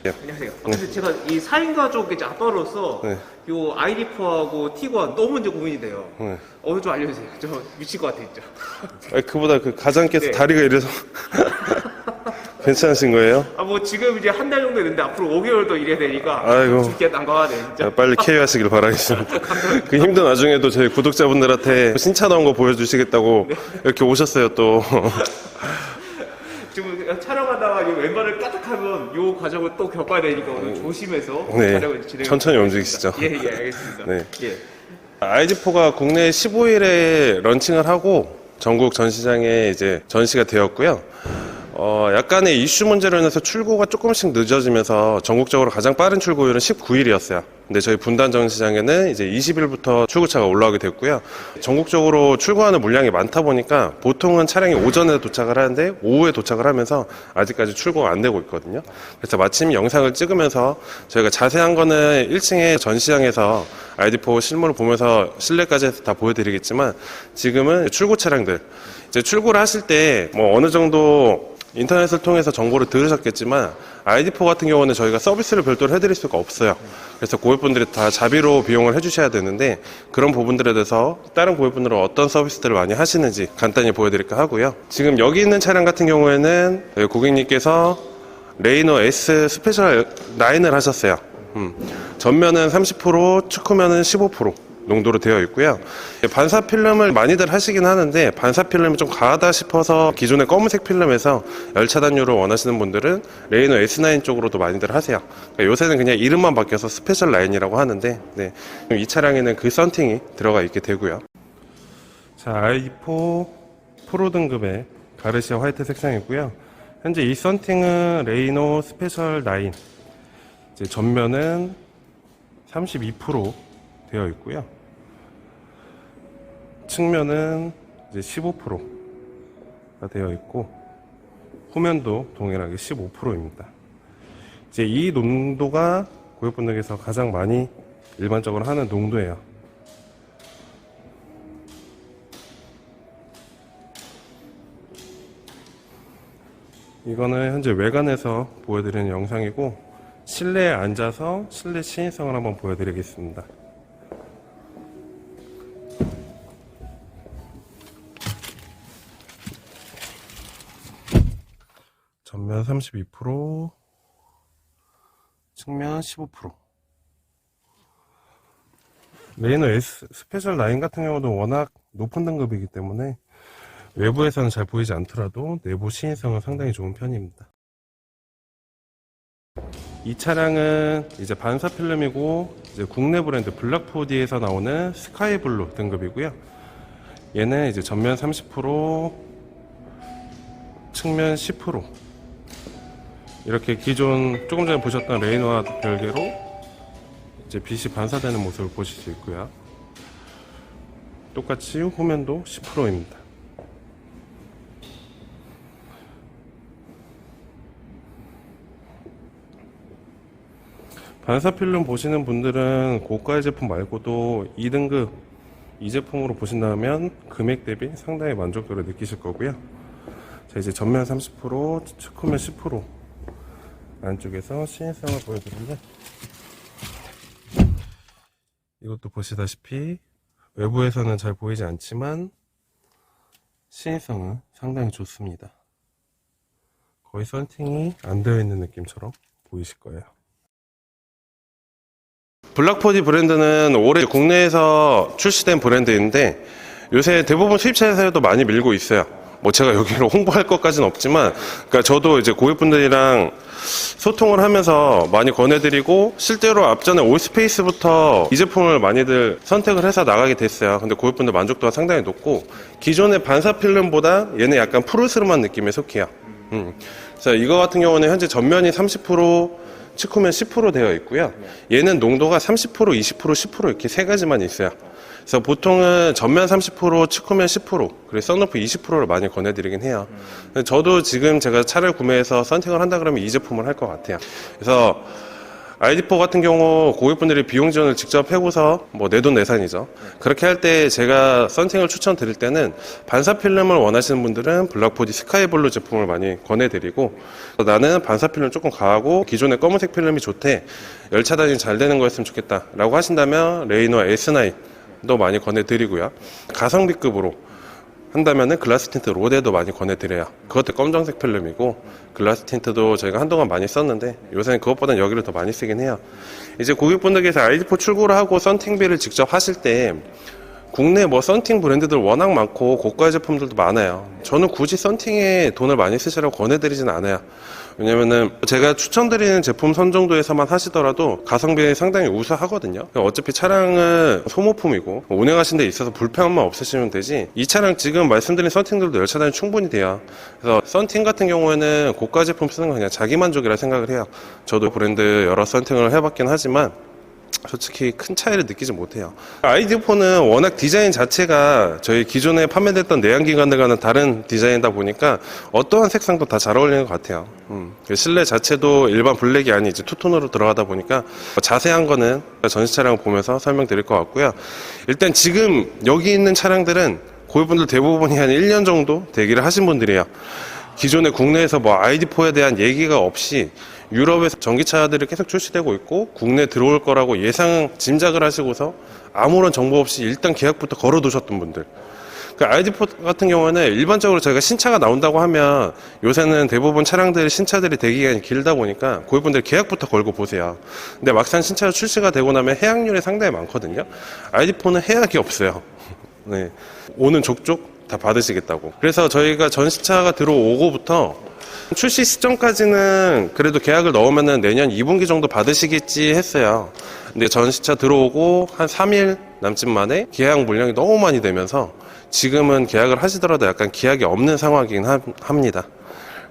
안녕하세요. 근데 제가 이 4인 가족 이제 아빠로서 요 아이리퍼하고 티구안 너무 이제 고민이 돼요. 어느 좀 알려주세요. 저 미칠 것 같아 진짜. 아니, 그보다 그 가장께서 네. 다리가 이래서 괜찮으신 거예요? 아 뭐 지금 이제 한 달 정도 됐는데 앞으로 5개월 더 일해야 되니까 아이고. 진짜 난감하네 진짜. 빨리 KO하시길 바라겠습니다. 그 힘든 와중에도 저희 구독자분들한테 신차 나온 거 보여주시겠다고 이렇게 오셨어요 또. 지금 촬영하다가 이 왼발을 까딱하면 요 과정을 또 겪어야 되니까 오늘 조심해서 네. 촬영을 진행. 천천히 움직이시죠. 예, 알겠습니다. 네. 예. ID4가 국내 15일에 런칭을 하고 전국 전시장에 이제 전시가 되었고요. 약간의 이슈 문제로 인해서 출고가 조금씩 늦어지면서 전국적으로 가장 빠른 출고율은 19일이었어요. 근데 저희 분단 전시장에는 이제 20일부터 출고차가 올라오게 됐고요. 전국적으로 출고하는 물량이 많다 보니까 보통은 차량이 오전에 도착을 하는데 오후에 도착을 하면서 아직까지 출고가 안 되고 있거든요. 그래서 마침 영상을 찍으면서 저희가 자세한 거는 1층에 전시장에서 ID4 실물을 보면서 실내까지 해서 다 보여드리겠지만 지금은 출고 차량들 이제 출고를 하실 때 뭐 어느 정도 인터넷을 통해서 정보를 들으셨겠지만 ID4 같은 경우는 저희가 서비스를 별도로 해드릴 수가 없어요. 그래서 고객분들이 다 자비로 비용을 해주셔야 되는데 그런 부분들에 대해서 다른 고객분들은 어떤 서비스들을 많이 하시는지 간단히 보여드릴까 하고요. 지금 여기 있는 차량 같은 경우에는 고객님께서 레이노 S 스페셜 9을 하셨어요. 전면은 30%, 측후면은 15% 농도로 되어 있고요. 반사 필름을 많이들 하시긴 하는데 반사 필름이 좀 과하다 싶어서 기존의 검은색 필름에서 열차단율을 원하시는 분들은 레이노 S9 쪽으로도 많이들 하세요. 그러니까 요새는 그냥 이름만 바뀌어서 스페셜 라인이라고 하는데 이 차량에는 그 썬팅이 들어가 있게 되고요. 자, i4 프로 등급의 가르시아 화이트 색상이고요. 현재 이 썬팅은 레이노 스페셜 9 이제 전면은 32% 되어 있고요. 측면은 이제 15%가 되어 있고 후면도 동일하게 15%입니다. 이제 이 농도가 고객분들께서 가장 많이 일반적으로 하는 농도예요. 이거는 현재 외관에서 보여드리는 영상이고 실내에 앉아서 실내 시인성을 한번 보여드리겠습니다. 전면 32%, 측면 15%. 레이노 S 스페셜 9 같은 경우도 워낙 높은 등급이기 때문에 외부에서는 잘 보이지 않더라도 내부 시인성은 상당히 좋은 편입니다. 이 차량은 이제 반사 필름이고 이제 국내 브랜드 블락포디에서 나오는 스카이블루 등급이고요. 얘는 이제 전면 30%, 측면 10%. 이렇게 기존 조금 전에 보셨던 레이노와 별개로 이제 빛이 반사되는 모습을 보실 수 있고요. 똑같이 후면도 10%입니다. 반사 필름 보시는 분들은 고가의 제품 말고도 2등급 이 제품으로 보신다면 금액 대비 상당히 만족도를 느끼실 거고요. 자, 이제 전면 30%, 측후면 10% 안쪽에서 시인성을 보여드리면 이것도 보시다시피 외부에서는 잘 보이지 않지만 시인성은 상당히 좋습니다. 거의 썬팅이 안 되어 있는 느낌처럼 보이실 거예요. 블락포디 브랜드는 올해 국내에서 출시된 브랜드인데 요새 대부분 수입차에서도 많이 밀고 있어요. 뭐 제가 여기로 홍보할 것까지는 없지만 그러니까 저도 이제 고객분들이랑 소통을 하면서 많이 권해드리고 실제로 앞전에 올스페이스부터 이 제품을 많이들 선택을 해서 나가게 됐어요. 근데 고객분들 만족도가 상당히 높고 기존의 반사 필름보다 얘는 약간 푸르스름한 느낌에 속해요. 그래서 이거 같은 경우는 현재 전면이 30%, 측후면 10% 되어 있고요. 얘는 농도가 30%, 20%, 10% 이렇게 세 가지만 있어요. 그래서 보통은 전면 30%, 측후면 10%, 그리고 썬루프 20%를 많이 권해드리긴 해요. 저도 지금 제가 차를 구매해서 썬팅을 한다 그러면 이 제품을 할 것 같아요. 그래서 ID4 같은 경우 고객분들이 비용 지원을 직접 해고서 뭐 내돈내산이죠. 그렇게 할 때 제가 썬팅을 추천드릴 때는 반사 필름을 원하시는 분들은 블락포디 스카이블루 제품을 많이 권해드리고, 나는 반사 필름 조금 가하고 기존의 검은색 필름이 좋대, 열차단이 잘 되는 거였으면 좋겠다 라고 하신다면 레이노와 S9도 많이 권해드리고요. 가성비급으로 한다면은 글라스 틴트 로데도 많이 권해드려요. 그것도 검정색 필름이고, 글라스 틴트도 저희가 한동안 많이 썼는데 요새는 그것보다는 여기를 더 많이 쓰긴 해요. 이제 고객분들께서 ID4 출고를 하고 썬팅비를 직접 하실 때 국내 뭐 썬팅 브랜드들 워낙 많고 고가 제품들도 많아요. 저는 굳이 썬팅에 돈을 많이 쓰시라고 권해드리진 않아요. 왜냐면은 제가 추천드리는 제품 선정도에서만 하시더라도 가성비는 상당히 우수하거든요. 어차피 차량은 소모품이고 운행하시는 데 있어서 불편함만 없으시면 되지, 이 차량 지금 말씀드린 썬팅들도 열차단이 충분히 돼요. 그래서 썬팅 같은 경우에는 고가 제품 쓰는 건 그냥 자기 만족이라 생각을 해요. 저도 브랜드 여러 썬팅을 해봤긴 하지만 솔직히 큰 차이를 느끼지 못해요. ID4는 워낙 디자인 자체가 저희 기존에 판매됐던 내연기관들과는 다른 디자인이다 보니까 어떠한 색상도 다 잘 어울리는 것 같아요. 실내 자체도 일반 블랙이 아닌 이제 투톤으로 들어가다 보니까 자세한 거는 전시 차량을 보면서 설명드릴 것 같고요. 일단 지금 여기 있는 차량들은 고객분들 대부분이 한 1년 정도 대기를 하신 분들이에요. 기존에 국내에서 뭐 ID4에 대한 얘기가 없이 유럽에서 전기차들이 계속 출시되고 있고 국내에 들어올 거라고 예상 짐작을 하시고서 아무런 정보 없이 일단 계약부터 걸어두셨던 분들, 그 ID4 같은 경우는 일반적으로 저희가 신차가 나온다고 하면 요새는 대부분 차량들이 신차들이 대기간이 길다 보니까 고객분들 계약부터 걸고 보세요. 근데 막상 신차가 출시가 되고 나면 해약률이 상당히 많거든요. ID4는 해약이 없어요. 네. 오는 족족 다 받으시겠다고. 그래서 저희가 전시차가 들어오고부터 출시 시점까지는 그래도 계약을 넣으면은 내년 2분기 정도 받으시겠지 했어요. 근데 전시차 들어오고 한 3일 남짓 만에 계약 물량이 너무 많이 되면서 지금은 계약을 하시더라도 약간 계약이 없는 상황이긴 합니다.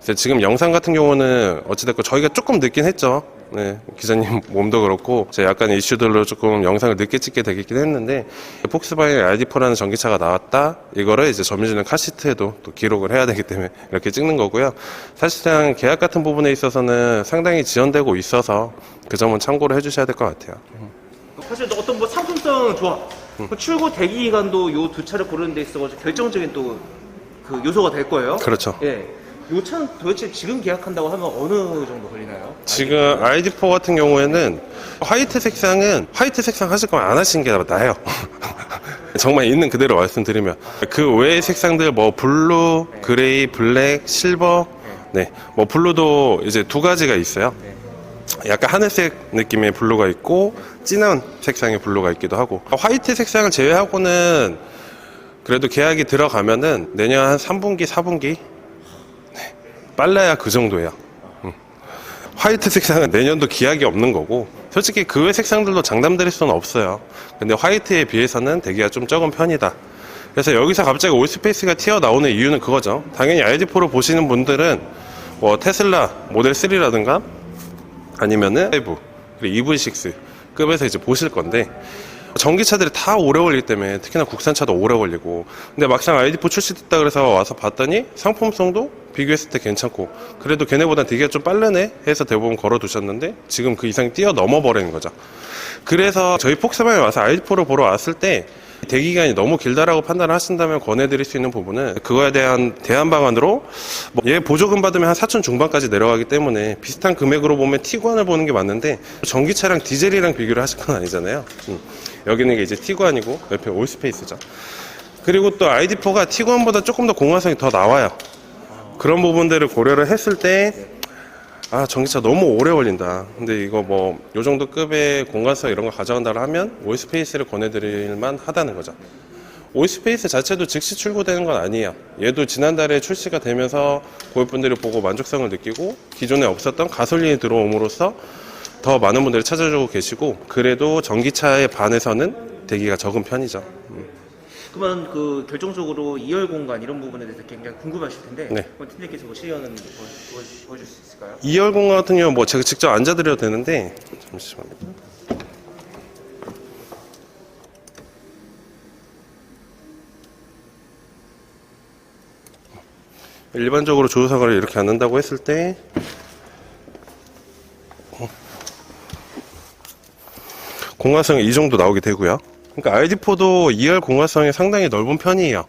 그래서 지금 영상 같은 경우는 어찌됐건 저희가 조금 늦긴 했죠. 네, 기자님 몸도 그렇고 제 약간 이슈들로 조금 영상을 늦게 찍게 되긴 했는데, 폭스바겐 ID4라는 전기차가 나왔다, 이거를 이제 점유주는 카시트에도 또 기록을 해야 되기 때문에 이렇게 찍는 거고요. 사실상 계약 같은 부분에 있어서는 상당히 지연되고 있어서 그 점은 참고를 해주셔야 될 것 같아요. 사실 어떤 뭐 상품성 좋아, 출고 대기 기간도 요 두 차를 고르는 데 있어가지고 결정적인 또 그 요소가 될 거예요. 그렇죠. 예. 요 차는 도대체 지금 계약한다고 하면 어느 정도 걸리나요? 지금 ID4 같은 경우에는 화이트 색상 하실 거면 안 하시는 게 나아요. 정말 있는 그대로 말씀드리면 그 외의 색상들 뭐 블루, 그레이, 블랙, 실버, 네, 뭐 블루도 이제 두 가지가 있어요. 약간 하늘색 느낌의 블루가 있고 진한 색상의 블루가 있기도 하고, 화이트 색상을 제외하고는 그래도 계약이 들어가면은 내년 한 3분기, 4분기 빨라야 그 정도예요. 화이트 색상은 내년도 기약이 없는 거고, 솔직히 그 외 색상들도 장담드릴 수는 없어요. 근데 화이트에 비해서는 대기가 좀 적은 편이다. 그래서 여기서 갑자기 올스페이스가 튀어나오는 이유는 그거죠. 당연히 ID4를 보시는 분들은 뭐 테슬라 모델 3라든가 아니면은 5 그리고 EV6 급에서 이제 보실 건데, 전기차들이 다 오래 걸리기 때문에 특히나 국산차도 오래 걸리고, 근데 막상 ID4 출시됐다 그래서 와서 봤더니 상품성도 비교했을 때 괜찮고 그래도 걔네보다 되게 좀 빠르네 해서 대부분 걸어두셨는데 지금 그 이상이 뛰어넘어 버리는 거죠. 그래서 저희 폭스바겐에 와서 ID4를 보러 왔을 때 대기간이 너무 길다라고 판단을 하신다면 권해드릴 수 있는 부분은 그거에 대한 대안 방안으로 얘 보조금 받으면 한 4천 중반까지 내려가기 때문에 비슷한 금액으로 보면 티구안을 보는 게 맞는데, 전기차랑 디젤이랑 비교를 하실 건 아니잖아요. 여기는 이게 이제 티구안이고 옆에 올스페이스죠. 그리고 또 ID4가 티구안보다 조금 더 공간성이 더 나와요. 그런 부분들을 고려를 했을 때 전기차 너무 오래 걸린다, 근데 이거 뭐 요 정도 급의 공간성 이런 거 가져간다고 하면 올스페이스를 권해드릴 만 하다는 거죠. 올스페이스 자체도 즉시 출고되는 건 아니에요. 얘도 지난달에 출시가 되면서 고객분들이 보고 만족성을 느끼고 기존에 없었던 가솔린이 들어옴으로써 더 많은 분들이 찾아주고 계시고, 그래도 전기차에 반해서는 대기가 적은 편이죠. 그러면 그 결정적으로 2열 공간 이런 부분에 대해서 굉장히 궁금하실 텐데, 네. 그럼 팀장님께서 뭐 시연은 보여줄 수 있을까요? 2열 공간 같은 경우는 뭐 제가 직접 앉아드려도 되는데, 잠시만요. 일반적으로 조수석을 이렇게 앉는다고 했을 때 공간성이 이 정도 나오게 되고요. 그러니까 ID4도 2열 공간성이 상당히 넓은 편이에요.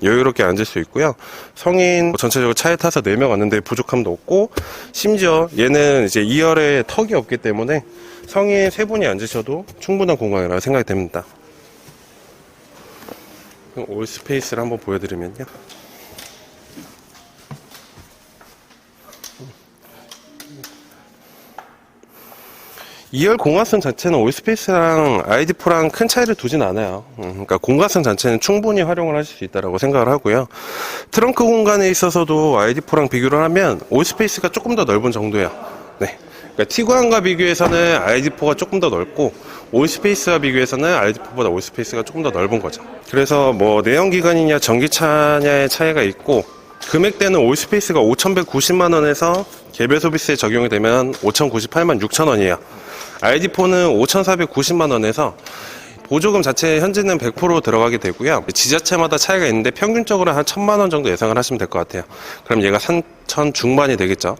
여유롭게 앉을 수 있고요. 성인 전체적으로 차에 타서 4명 왔는데 부족함도 없고, 심지어 얘는 이제 2열에 턱이 없기 때문에 성인 3분이 앉으셔도 충분한 공간이라고 생각이 됩니다. 올 스페이스를 한번 보여드리면요. 2열 공간성 자체는 올스페이스랑 ID4랑 큰 차이를 두진 않아요. 그러니까 공간성 자체는 충분히 활용을 하실 수 있다고 생각을 하고요. 트렁크 공간에 있어서도 ID4랑 비교를 하면 올스페이스가 조금 더 넓은 정도예요. 네. 그러니까 티구안과 비교해서는 ID4가 조금 더 넓고, 올스페이스와 비교해서는 ID4보다 올스페이스가 조금 더 넓은 거죠. 그래서 뭐 내연기관이냐 전기차냐의 차이가 있고, 금액대는 올스페이스가 5,190만원에서 개별 소비세에 적용이 되면 5,098만 6천원이에요. ID4는 5,490만원에서 보조금 자체 현재는 100% 들어가게 되고요. 지자체마다 차이가 있는데 평균적으로 한 1,000만원 정도 예상을 하시면 될 것 같아요. 그럼 얘가 3,000 중반이 되겠죠.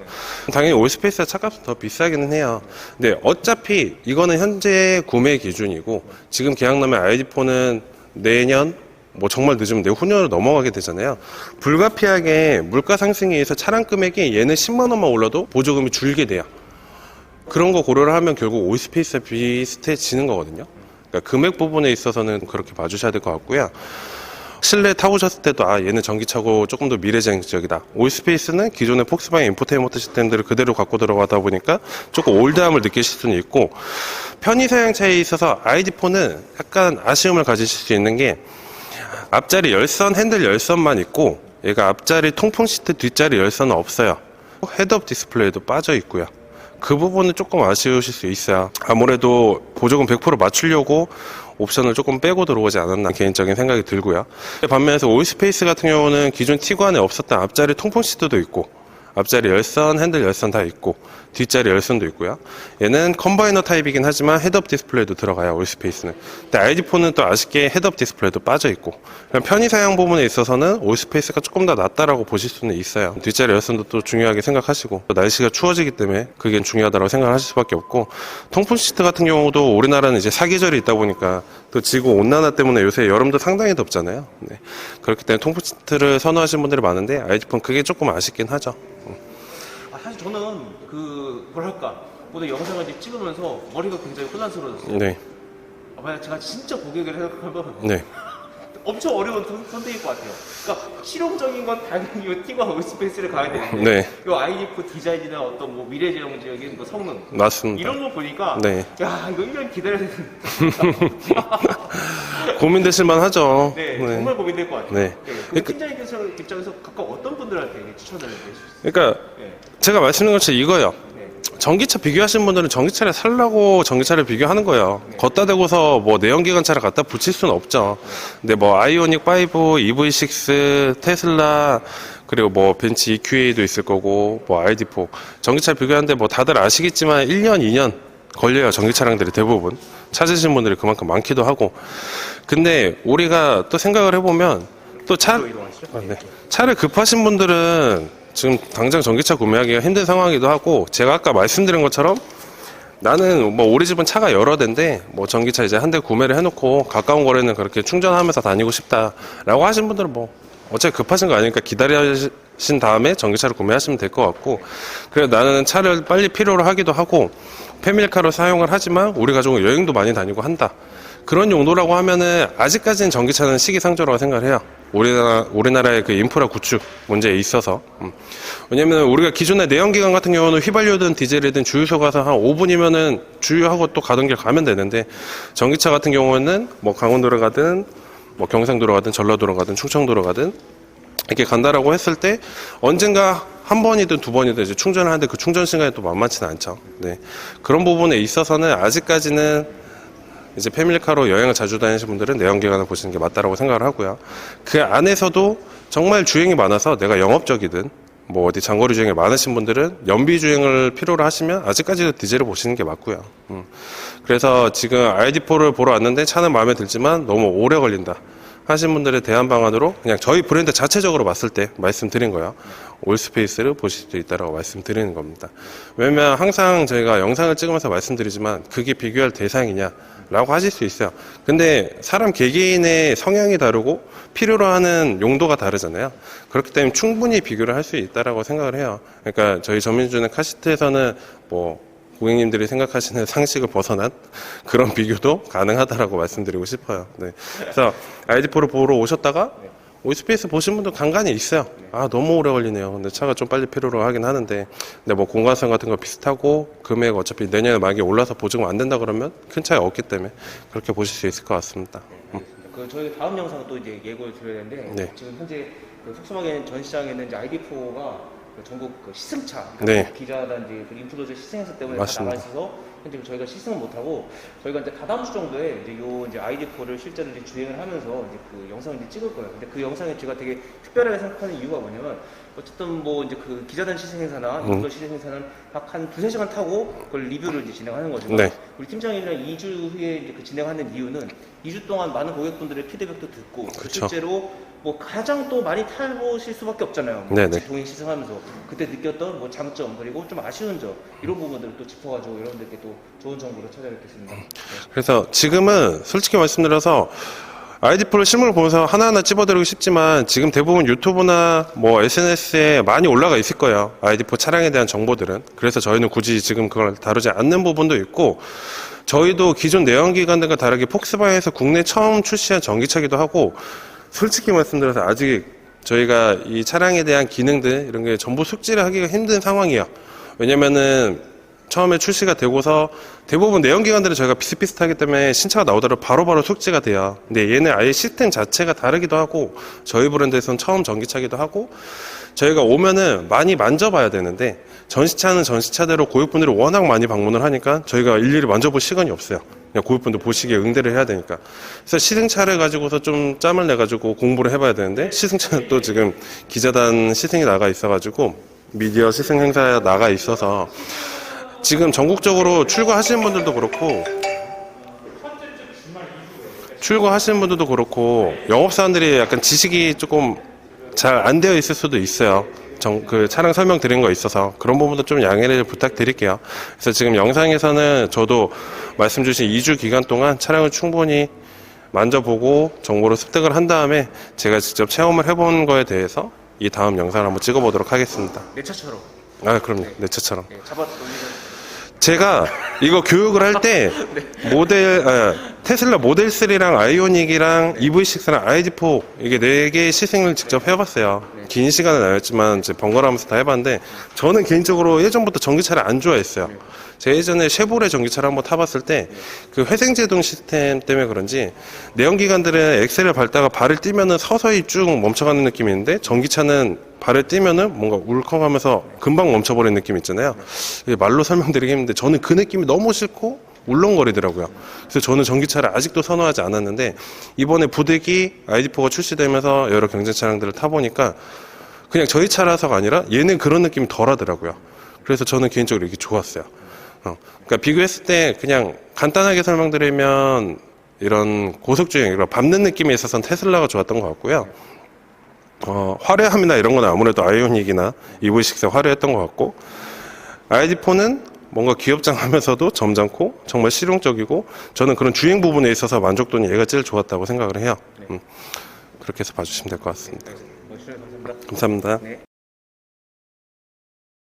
당연히 올스페이스가 차값은 더 비싸기는 해요. 근데 어차피 이거는 현재 구매 기준이고, 지금 계약 나면 ID4는 내년 뭐 정말 늦으면 내후년으로 넘어가게 되잖아요. 불가피하게 물가 상승에 의해서 차량 금액이 얘는 10만원만 올라도 보조금이 줄게 돼요. 그런 거 고려를 하면 결국 올스페이스와 비슷해지는 거거든요. 그러니까 금액 부분에 있어서는 그렇게 봐주셔야 될 것 같고요. 실내 타보셨을 때도 얘는 전기차고 조금 더 미래지향적이다. 올스페이스는 기존의 폭스바겐 인포테인먼트 시스템들을 그대로 갖고 들어가다 보니까 조금 올드함을 느끼실 수는 있고, 편의 사용차에 있어서 ID4는 약간 아쉬움을 가지실 수 있는 게, 앞자리 열선, 핸들 열선만 있고, 얘가 앞자리 통풍 시트 뒷자리 열선은 없어요. 헤드업 디스플레이도 빠져 있고요. 그 부분은 조금 아쉬우실 수 있어요. 아무래도 보조금 100% 맞추려고 옵션을 조금 빼고 들어오지 않았나 개인적인 생각이 들고요. 반면에서 올스페이스 같은 경우는 기존 티구안에 없었던 앞자리 통풍 시트도 있고, 앞자리 열선, 핸들 열선 다 있고, 뒷자리 열선도 있고요. 얘는 컴바이너 타입이긴 하지만 헤드업 디스플레이도 들어가요, 올스페이스는. 근데 ID4는 또 아쉽게 헤드업 디스플레이도 빠져 있고, 편의 사용 부분에 있어서는 올스페이스가 조금 더 낫다라고 보실 수는 있어요. 뒷자리 열선도 또 중요하게 생각하시고, 또 날씨가 추워지기 때문에 그게 중요하다고 생각하실 수밖에 없고, 통풍 시트 같은 경우도 우리나라는 이제 사계절이 있다 보니까 또 지구 온난화 때문에 요새 여름도 상당히 덥잖아요. 네. 그렇기 때문에 통풍 시트를 선호하시는 분들이 많은데, ID4는 그게 조금 아쉽긴 하죠. 사실 저는 오늘 영상을 이제 찍으면서 머리가 굉장히 혼란스러워졌어요. 네. 만약 제가 진짜 고객을 생각하면 네. 엄청 어려운 선택일 것 같아요. 그러니까 실용적인 건 당연히 이 티구안 올스페이스를 가야 되는데, 네. 이 ID4 디자인이나 어떤 뭐 미래지향적인 뭐 성능, 맞습니다. 이런 거 보니까, 네. 야, 이거 1년 기다려야 되는데. 고민되실만 하죠. 네, 정말 고민될 것 같아요. 네. 그 팀장님 입장에서 각각 어떤 분들한테 추천을 해주실 수 있어요? 그러니까 제가 말씀드린 것처럼 이거요. 전기차 비교하시는 분들은 전기차를 살라고 전기차를 비교하는 거예요. 걷다 대고서 뭐 내연기관차를 갖다 붙일 수는 없죠. 근데 뭐 아이오닉 5, EV6, 테슬라, 그리고 뭐 벤츠 EQA도 있을 거고, 뭐 ID4 전기차 비교하는데 뭐 다들 아시겠지만 1년, 2년 걸려요. 전기차량들이 대부분 찾으신 분들이 그만큼 많기도 하고. 근데 우리가 또 생각을 해보면 또 차를 급하신 분들은 지금 당장 전기차 구매하기가 힘든 상황이기도 하고, 제가 아까 말씀드린 것처럼 나는 뭐 우리 집은 차가 여러 대인데 뭐 전기차 이제 한 대 구매를 해놓고 가까운 거리는 그렇게 충전하면서 다니고 싶다라고 하신 분들은 뭐 어차피 급하신 거 아니니까 기다리신 다음에 전기차를 구매하시면 될 것 같고, 그래서 나는 차를 빨리 필요로 하기도 하고 패밀리카로 사용을 하지만 우리 가족은 여행도 많이 다니고 한다, 그런 용도라고 하면은 아직까지는 전기차는 시기상조라고 생각을 해요. 우리나라의 그 인프라 구축 문제에 있어서. 왜냐면 우리가 기존의 내연기관 같은 경우는 휘발유든 디젤이든 주유소 가서 한 5분이면은 주유하고 또 가던 길 가면 되는데, 전기차 같은 경우는 뭐 강원도로 가든 뭐 경상도로 가든 전라도로 가든 충청도로 가든 이렇게 간다라고 했을 때 언젠가 한 번이든 두 번이든 이제 충전을 하는데 그 충전 시간이 또 만만치는 않죠. 네. 그런 부분에 있어서는 아직까지는 이제 패밀리카로 여행을 자주 다니시는 분들은 내연기관을 보시는 게 맞다라고 생각을 하고요. 그 안에서도 정말 주행이 많아서 내가 영업적이든 뭐 어디 장거리 주행이 많으신 분들은 연비 주행을 필요로 하시면 아직까지도 디젤을 보시는 게 맞고요. 그래서 지금 ID4를 보러 왔는데 차는 마음에 들지만 너무 오래 걸린다. 하신 분들에 대한 방안으로 그냥 저희 브랜드 자체적으로 봤을 때 말씀드린 거예요. 올스페이스를 보실 수 있다라고 말씀드리는 겁니다. 왜냐면 항상 저희가 영상을 찍으면서 말씀드리지만 그게 비교할 대상이냐라고 하실 수 있어요. 근데 사람 개개인의 성향이 다르고 필요로 하는 용도가 다르잖아요. 그렇기 때문에 충분히 비교를 할 수 있다라고 생각을 해요. 그러니까 저희 전민주는 카시트에서는 뭐 고객님들이 생각하시는 상식을 벗어난 그런 비교도 가능하다라고 말씀드리고 싶어요. 네. 그래서 ID4를 보러 오셨다가 올스페이스 보신 분도 간간히 있어요. 아, 너무 오래 걸리네요. 근데 차가 좀 빨리 필요로 하긴 하는데, 근데 뭐 공간성 같은 거 비슷하고, 금액 어차피 내년에 만약에 올라서 보증 안 된다 그러면 큰 차이 없기 때문에 그렇게 보실 수 있을 것 같습니다. 그 저희 다음 영상 또 이제 예고를 드려야 되는데 네. 지금 현재 그 속수마겐 전 시장에는 이제 ID4가 전국 그 시승차, 네. 기자단지 그 인플루언서 시승행사 때문에 다 맞습니다. 나가 있어서 현재 저희가 시승을 못 하고 저희가 이제 다다음 주 정도에 이제 요 이제 ID4를 실제로 이제 주행을 하면서 이제 그 영상을 이제 찍을 거예요. 근데 그 영상에 제가 되게 특별하게 생각하는 이유가 뭐냐면 어쨌든 뭐 이제 그 기자단 시승행사나 인플루언서 시승행사는 각 한 2-3시간 타고 그걸 리뷰를 이제 진행하는 거지만 네. 우리 팀장님이랑 2주 후에 이제 그 진행하는 이유는 2주 동안 많은 고객분들의 피드백도 듣고 그쵸. 실제로 뭐 가장 또 많이 타보실 수밖에 없잖아요. 네네. 동행 시승하면서 그때 느꼈던 뭐 장점 그리고 좀 아쉬운 점 이런 부분들을 또 짚어가지고 여러분들께 또 좋은 정보를 찾아뵙겠습니다. 네. 그래서 지금은 솔직히 말씀드려서 ID4를 실물로 보면서 하나하나 찝어드리고 싶지만 지금 대부분 유튜브나 뭐 SNS에 많이 올라가 있을 거예요. ID4 차량에 대한 정보들은. 그래서 저희는 굳이 지금 그걸 다루지 않는 부분도 있고 저희도 기존 내연기관들과 다르게 폭스바겐에서 국내 처음 출시한 전기차기도 하고 솔직히 말씀드려서 아직 저희가 이 차량에 대한 기능들 이런 게 전부 숙지를 하기가 힘든 상황이에요. 왜냐면은 처음에 출시가 되고서 대부분 내연기관들은 저희가 비슷비슷하기 때문에 신차가 나오더라도 바로바로 숙지가 돼요. 근데 얘는 아예 시스템 자체가 다르기도 하고 저희 브랜드에서는 처음 전기차기도 하고 저희가 오면은 많이 만져봐야 되는데 전시차는 전시차대로 고객분들이 워낙 많이 방문을 하니까 저희가 일일이 만져볼 시간이 없어요. 그냥 고객분들 보시기에 응대를 해야 되니까. 그래서 시승차를 가지고서 좀 짬을 내가지고 공부를 해봐야 되는데 시승차는 또 지금 기자단 시승이 나가 있어가지고 미디어 시승 행사에 나가 있어서 지금 전국적으로 출고하시는 분들도 그렇고 영업사원들이 약간 지식이 조금 잘 안 되어 있을 수도 있어요. 그 차량 설명 드린 거 있어서 그런 부분도 좀 양해를 부탁드릴게요. 그래서 지금 영상에서는 저도 말씀 주신 2주 기간 동안 차량을 충분히 만져보고 정보를 습득을 한 다음에 제가 직접 체험을 해본 거에 대해서 이 다음 영상을 한번 찍어보도록 하겠습니다. 내 차처럼. 아, 그럼요. 내 차처럼. 네, 잡아 넘기면 제가 이거 교육을 할 때 테슬라 모델 3랑 아이오닉이랑 EV6랑 ID4 이게 4개의 시승을 직접 해봤어요. 긴 시간은 아니었지만 이제 번갈아가면서 다 해봤는데 저는 개인적으로 예전부터 전기차를 안 좋아했어요. 제가 예전에 쉐보레 전기차를 한번 타봤을 때 그 회생제동 시스템 때문에 그런지 내연기관들은 엑셀을 밟다가 발을 띄면은 서서히 쭉 멈춰가는 느낌이 있는데 전기차는 발을 띄면은 뭔가 울컥하면서 금방 멈춰버리는 느낌 있잖아요. 이게 말로 설명드리기 힘든데 저는 그 느낌이 너무 싫고 울렁거리더라고요. 그래서 저는 전기차를 아직도 선호하지 않았는데 이번에 부득이 ID4가 출시되면서 여러 경쟁 차량들을 타보니까 그냥 저희 차라서가 아니라 얘는 그런 느낌이 덜 하더라고요. 그래서 저는 개인적으로 이게 좋았어요. 그러니까 비교했을 때 그냥 간단하게 설명드리면 이런 고속주행, 이런 밟는 느낌에 있어서는 테슬라가 좋았던 것 같고요. 화려함이나 이런 건 아무래도 아이오닉이나 EV6가 화려했던 것 같고 ID4는 뭔가 귀엽장하면서도 점잖고 정말 실용적이고 저는 그런 주행 부분에 있어서 만족도는 얘가 제일 좋았다고 생각을 해요. 그렇게 해서 봐주시면 될 것 같습니다. 감사합니다. 감사합니다. 네.